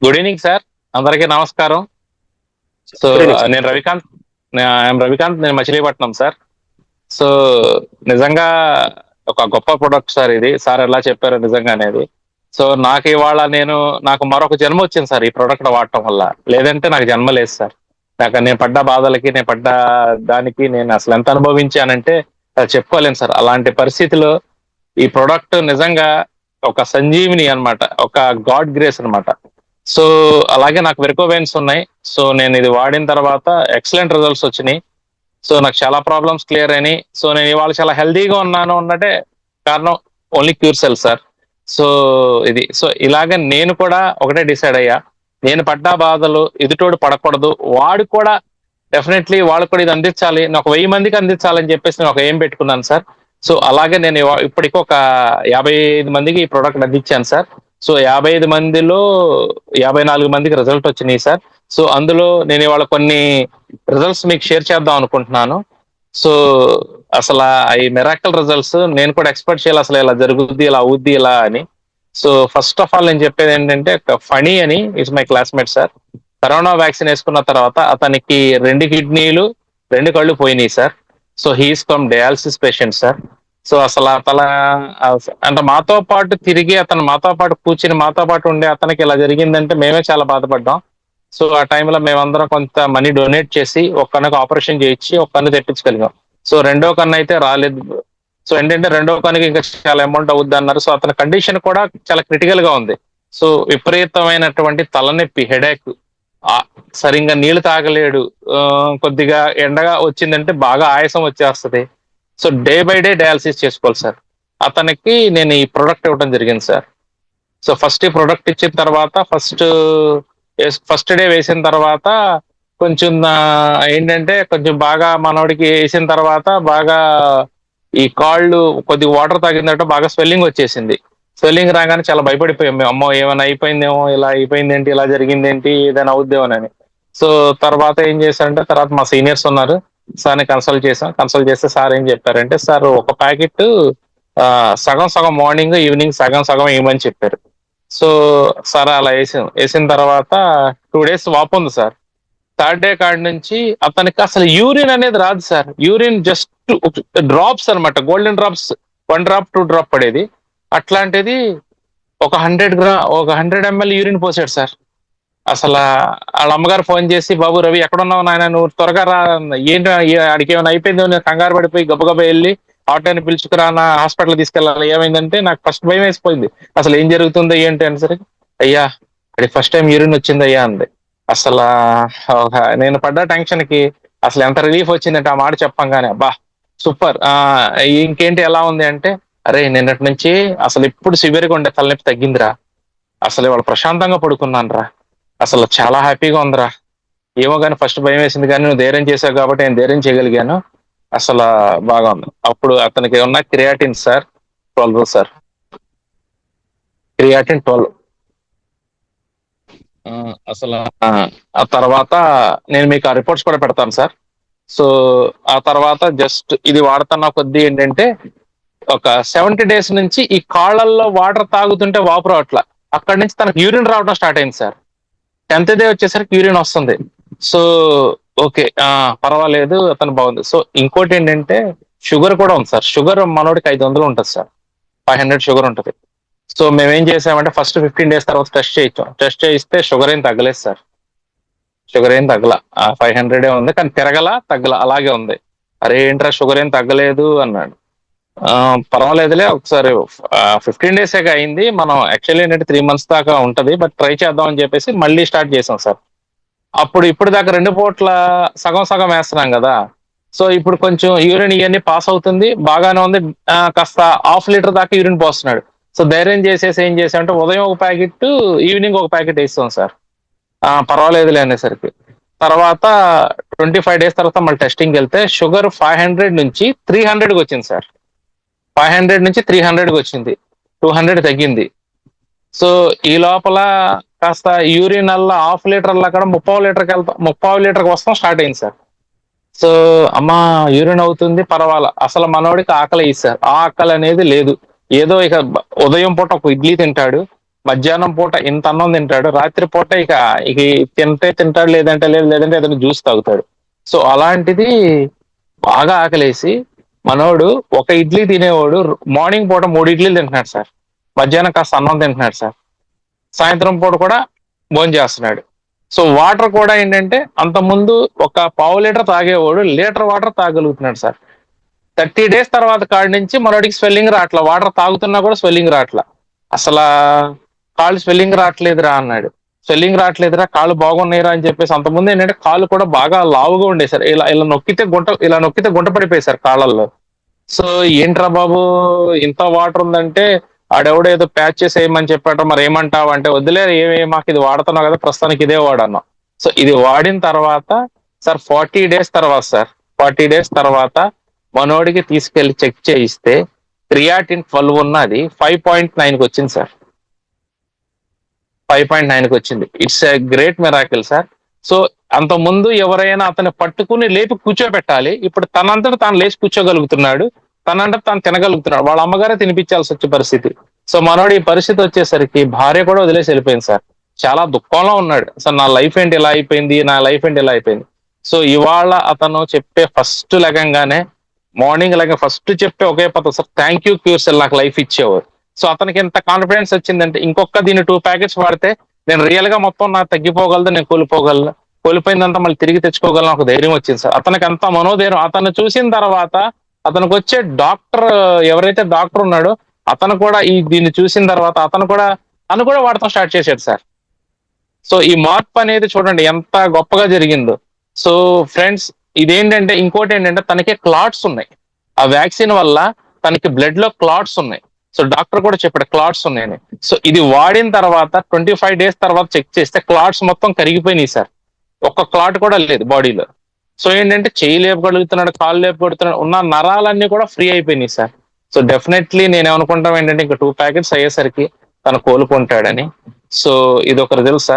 Good evening sir. అందరికీ నమస్కారం. So good evening sir. నేను రవికాంత్. ఐఎమ్ రవికాంత్. నేను మచిలీపట్నం సార్. సో నిజంగా ఒక గొప్ప ప్రొడక్ట్ సార్ ఇది. సార్ ఎలా చెప్పారో నిజంగా అనేది. సో నాకు మరొక జన్మ వచ్చింది సార్ ఈ ప్రొడక్ట్ వాడటం వల్ల. లేదంటే నాకు జన్మ లేదు సార్. నేను పడ్డ బాధలకి, నేను పడ్డ దానికి నేను అసలు ఎంత అనుభవించానంటే అది చెప్పుకోలేను సార్. అలాంటి పరిస్థితిలో ఈ ప్రొడక్ట్ నిజంగా ఒక సంజీవిని అన్నమాట. ఒక గాడ్ గ్రేస్ అన్నమాట. సో అలాగే నాకు వెరికోవెయిన్స్ ఉన్నాయి. సో నేను ఇది వాడిన తర్వాత ఎక్సలెంట్ రిజల్ట్స్ వచ్చినాయి. సో నాకు చాలా ప్రాబ్లమ్స్ క్లియర్ అయినాయి. సో నేను ఇవాళ చాలా హెల్దీగా ఉన్నాను అన్నట్టే కారణం only cure cell sir. So ఇలాగే నేను కూడా ఒకటే డిసైడ్ అయ్యా. నేను పడ్డ బాధలు ఎదుటోడు పడకూడదు. వాడు కూడా డెఫినెట్లీ వాళ్ళు కూడా ఇది అందించాలి. నేను ఒక 1000 మందికి అందించాలని చెప్పేసి నేను ఒక ఏం పెట్టుకున్నాను సార్. సో అలాగే నేను ఇప్పటికి ఒక 55 మందికి ఈ ప్రోడక్ట్ అందించాను సార్. సో 55 మందిలో 54 మందికి రిజల్ట్ వచ్చినాయి సార్. సో అందులో నేను ఇవాళ కొన్ని రిజల్ట్స్ మీకు షేర్ చేద్దాం అనుకుంటున్నాను. సో అసలు ఈ మెరాకల్ రిజల్ట్స్ నేను కూడా ఎక్స్పెక్ట్ చేయాలి, అసలు ఇలా జరుగుద్ది, ఇలా అవుద్ది, ఇలా అని. సో ఫస్ట్ ఆఫ్ ఆల్ నేను చెప్పేది ఏంటంటే, ఫణి అని is my classmate sir. Corona vaccine వేసుకున్న తర్వాత అతనికి 2 కిడ్నీలు 2 కళ్ళు పోయినాయి sir. So he's from dialysis patient sir. So అసలు అంటే మాతో పాటు తిరిగి అతను మాతో పాటు కూర్చుని మాతో పాటు ఉండే అతనికి ఇలా జరిగిందంటే మేమే చాలా బాధపడ్డాం. సో ఆ టైంలో మేమందరం కొంత మనీ డొనేట్ చేసి ఒక కన్నుకు ఆపరేషన్ చేయించి ఒక కన్ను తెప్పించగలిగాం. సో రెండో కన్ను అయితే రాలేదు. సో ఏంటంటే రెండో కన్నుకి ఇంకా చాలా అమౌంట్ అవుద్ది అన్నారు. సో అతని కండిషన్ కూడా చాలా క్రిటికల్ గా ఉంది. సో విపరీతమైనటువంటి తలనొప్పి, హెడేక్, సరిగ్గా నీళ్లు తాగలేడు. కొద్దిగా ఎండగా వచ్చిందంటే బాగా ఆయాసం వచ్చేస్తుంది. So day by day dialysis చేసుకోవాలి సార్. అతనికి నేను ఈ ప్రొడక్ట్ ఇవ్వడం జరిగింది సార్. సో ఫస్ట్ ఈ ప్రొడక్ట్ ఇచ్చిన తర్వాత ఫస్ట్ డే వేసిన తర్వాత కొంచెం ఏంటంటే కొంచెం బాగా మనోడికి వేసిన తర్వాత బాగా ఈ కాళ్ళు కొద్దిగా వాటర్ తాగిందట, బాగా స్వెల్లింగ్ వచ్చేసింది. స్వెల్లింగ్ రాగానే చాలా భయపడిపోయాం మేము. అమ్మో ఏమైనా అయిపోయిందేమో, ఇలా అయిపోయింది ఏంటి, ఇలా జరిగింది ఏంటి, ఏదైనా అవుద్దేమోనని. సో తర్వాత ఏం చేశారంటే, తర్వాత మా సీనియర్స్ ఉన్నారు, సార్ని కన్సల్ట్ చేసాం. కన్సల్ట్ చేస్తే సార్ ఏం చెప్పారంటే, సార్ ఒక ప్యాకెట్ సగం సగం మార్నింగ్ ఈవినింగ్ సగం సగం వేయమని చెప్పారు. సో సార్ అలా వేసిన తర్వాత 2 days వాపు ఉంది సార్. థర్డ్ డే కాడి నుంచి అతనికి అసలు యూరిన్ అనేది రాదు సార్. యూరిన్ జస్ట్ డ్రాప్స్ అనమాట, గోల్డెన్ డ్రాప్స్, 1 డ్రాప్ 2 డ్రాప్ పడేది. అట్లాంటిది ఒక 100 ml యూరిన్ పోసాడు సార్. అసలు వాళ్ళ అమ్మగారు ఫోన్ చేసి, బాబు రవి ఎక్కడున్నావు నాయన, నువ్వు త్వరగా రా, ఏంటి అడికి ఏమైనా అయిపోయిందో, నేను కంగారు పడిపోయి గబగబా వెళ్ళి ఆటోని పిలుచుకురా, నా హాస్పిటల్ తీసుకెళ్ళాలి. ఏమైందంటే నాకు ఫస్ట్ భయం వేసిపోయింది, అసలు ఏం జరుగుతుందో ఏంటి అని. సరే అయ్యా అది ఫస్ట్ టైం యూరిన్ వచ్చింది అయ్యా అంది. అసలు నేను పడ్డ టెన్షన్ కి అసలు ఎంత రిలీఫ్ వచ్చిందంటే ఆ మాట చెప్పంగానే, అబ్బా సూపర్. ఇంకేంటి ఎలా ఉంది అంటే, అరే నిన్నటి నుంచి అసలు ఇప్పుడు సివియర్గా ఉండే తలనొప్పి తగ్గిందిరా, అసలు ఇవాళ ప్రశాంతంగా పడుకున్నాను రా, అసలు చాలా హ్యాపీగా ఉందిరా. ఏమో కానీ ఫస్ట్ భయం వేసింది, కానీ నువ్వు ధైర్యం చేశావు కాబట్టి నేను ధైర్యం చేయగలిగాను. అసలు బాగా ఉంది. అప్పుడు అతనికి ఉన్న క్రియాటిన్ సార్ 12 సార్. క్రియాటిన్ 12. అసలు ఆ తర్వాత నేను మీకు ఆ రిపోర్ట్స్ కూడా పెడతాను సార్. సో ఆ తర్వాత జస్ట్ ఇది వాడుతున్న కొద్దీ ఏంటంటే, ఒక 70 days నుంచి ఈ కాళ్ళల్లో వాటర్ తాగుతుంటే వాపు రావట్లా, అక్కడి నుంచి తనకు యూరిన్ రావడం స్టార్ట్ అయింది సార్. 10th day వచ్చేసరికి యూరిన్ వస్తుంది. సో ఓకే, పర్వాలేదు, అతను బాగుంది. సో ఇంకోటి ఏంటంటే, షుగర్ కూడా ఉంది సార్. షుగర్ మనోడికి 500 ఉంటుంది సార్, 500 షుగర్ ఉంటుంది. సో మేమేం చేసామంటే, ఫస్ట్ 15 days తర్వాత టెస్ట్ చేయించాం. టెస్ట్ చేయిస్తే షుగర్ ఏం తగ్గలేదు సార్. షుగర్ ఏం తగ్గల, 500 ఉంది, కానీ తగ్గల అలాగే ఉంది. అరే ఏంట్రా షుగర్ ఏం తగ్గలేదు అన్నాడు. పర్వాలేదులే, ఒకసారి 15 days అయింది, మనం యాక్చువల్లీ ఏంటంటే 3 months దాకా ఉంటది, బట్ ట్రై చేద్దాం అని చెప్పేసి మళ్ళీ స్టార్ట్ చేసాం సార్. ఇప్పుడు దాకా 2 పూట్ల సగం సగం వేస్తున్నాం కదా. సో ఇప్పుడు కొంచెం యూరిన్ ఇవన్నీ పాస్ అవుతుంది, బాగానే ఉంది. కాస్త 1/2 లీటర్ దాకా యూరిన్ పోస్తున్నాడు. సో ధైర్యం చేసేసి ఏం చేసామంటే, ఉదయం ఒక ప్యాకెట్, ఈవినింగ్ ఒక ప్యాకెట్ వేస్తాం సార్. పర్వాలేదులే అనేసరికి తర్వాత 25 days తర్వాత మళ్ళీ టెస్టింగ్ వెళ్తే షుగర్ 500 నుంచి 300కి వచ్చింది సార్. 500 నుంచి 300కి వచ్చింది, 200 తగ్గింది. సో ఈ లోపల కాస్త యూరిన్ అల్లా 1/2 లీటర్ అక్కడ 30 లీటర్కి వస్తాం స్టార్ట్ అయింది సార్. సో అమ్మ యూరిన్ అవుతుంది, పర్వాలా. అసలు మనోడికి ఆకలి సార్, ఆ ఆకలి అనేది లేదు. ఏదో ఇక ఉదయం పూట ఒక ఇడ్లీ తింటాడు, మధ్యాహ్నం పూట ఇంత అన్నం తింటాడు, రాత్రి పూట ఇక ఇక తింటే తింటాడు, లేదంటే లేదు, లేదంటే ఏదైనా జ్యూస్ తాగుతాడు. సో అలాంటిది బాగా ఆకలేసి మనోడు ఒక ఇడ్లీ తినేవాడు మార్నింగ్ పూట 3 ఇడ్లీలు తింటున్నాడు సార్. మధ్యాహ్నం కాస్త అన్నం తింటున్నాడు సార్. సాయంత్రం పూట కూడా భోంచేస్తున్నాడు. సో వాటర్ కూడా ఏంటంటే అంతకుముందు ఒక పావు లీటర్ తాగేవాడు లీటర్ వాటర్ తాగలుగుతున్నాడు సార్. 30 డేస్ తర్వాత కాడి నుంచి మనోడికి స్వెల్లింగ్ రావట్లా, వాటర్ తాగుతున్నా కూడా స్వెల్లింగ్ రావట్లా. అసలా కాళ్ళు స్వెల్లింగ్ రావట్లేదురా అన్నాడు. స్వెల్లింగ్ రావట్లేదురా, కాళ్ళు బాగున్నాయిరా అని చెప్పేసి. అంతకుముందు ఏంటంటే కాళ్ళు కూడా బాగా లావుగా ఉండేది సార్. ఇలా ఇలా నొక్కితే గుంట పడిపోయి సార్ కాళ్ళల్లో. సో ఏంట్రా బాబు ఇంత వాటర్ ఉందంటే, ఆడెవడో ఏదో ప్యాచ్ చేసి వేయమని చెప్పాడు, మరి ఏమంటావు అంటే, వద్దులే ఏమి మాకు ఇది వాడుతున్నావు కదా ప్రస్తుతానికి ఇదే వాడన్నా. సో ఇది వాడిన తర్వాత సార్ 40 డేస్ తర్వాత సార్ 40 డేస్ తర్వాత మనోడికి తీసుకెళ్లి చెక్ చేయిస్తే క్రియాటిన్ 12 ఉన్నది 5.9కి వచ్చింది సార్. 5.9కి వచ్చింది. It's a great miracle sir. So అంత ముందు ఎవరైనా అతన్ని పట్టుకుని లేపి కూర్చోబెట్టాలి, ఇప్పుడు తనంతట తాను లేచి కూర్చోగలుగుతున్నాడు, తనంతట తాను తినగలుగుతున్నాడు. వాళ్ళ అమ్మగారే తినిపించాల్సి వచ్చే పరిస్థితి. సో మనోడు ఈ పరిస్థితి వచ్చేసరికి భార్య కూడా వదిలేసి వెళ్ళిపోయింది సార్. చాలా దుఃఖంలో ఉన్నాడు. అసలు నా లైఫ్ ఏంటి ఇలా అయిపోయింది, నా లైఫ్ ఏంటి ఇలా అయిపోయింది. సో ఇవాళ అతను చెప్పే ఫస్ట్ లెగంగానే, మార్నింగ్ లాగా ఫస్ట్ చెప్పే ఒకే పద్ధతి సార్, థ్యాంక్ యూ క్యూర్సెల్ నాకు లైఫ్ ఇచ్చేవారు. సో అతనికి ఎంత కాన్ఫిడెన్స్ వచ్చిందంటే, ఇంకొక దీన్ని 2 ప్యాకెట్స్ వాడితే నేను రియల్ గా మొత్తం నాకు తగ్గిపోగలదు, నేను కోల్పోగలను, కోల్పోయిందంతా మళ్ళీ తిరిగి తెచ్చుకోగలను ఒక ధైర్యం వచ్చింది సార్. అతనికి అంత మనోధైర్యం. అతను చూసిన తర్వాత అతనికి వచ్చే డాక్టర్, ఎవరైతే డాక్టర్ ఉన్నాడో అతను కూడా దీన్ని చూసిన తర్వాత తను కూడా వాడటం స్టార్ట్ చేశాడు సార్. సో ఈ మార్పు అనేది చూడండి ఎంత గొప్పగా జరిగిందో. సో ఫ్రెండ్స్, ఇదేంటంటే ఇంకోటి ఏంటంటే తనకి క్లాట్స్ ఉన్నాయి. ఆ వ్యాక్సిన్ వల్ల తనకి బ్లడ్ లో క్లాట్స్ ఉన్నాయి. సో డాక్టర్ కూడా చెప్పాడు క్లాట్స్ ఉన్నాయని. సో ఇది వాడిన తర్వాత 25 డేస్ తర్వాత చెక్ చేస్తే క్లాట్స్ మొత్తం కరిగిపోయినాయి సార్. ఒక్క క్లాట్ కూడా లేదు బాడీలో. సో ఏంటంటే చెయ్యి లేపగలుగుతున్నాడు, కాళ్ళు లేపగలుగుతున్నాడు, ఉన్న నరాలన్నీ కూడా ఫ్రీ అయిపోయినాయి సార్. సో డెఫినెట్లీ నేను ఏమనుకుంటాం ఏంటంటే ఇంకా 2 ప్యాకెట్స్ అయ్యేసరికి తను కోలుకుంటాడని. సో ఇది ఒకరు తెలుసు సార్.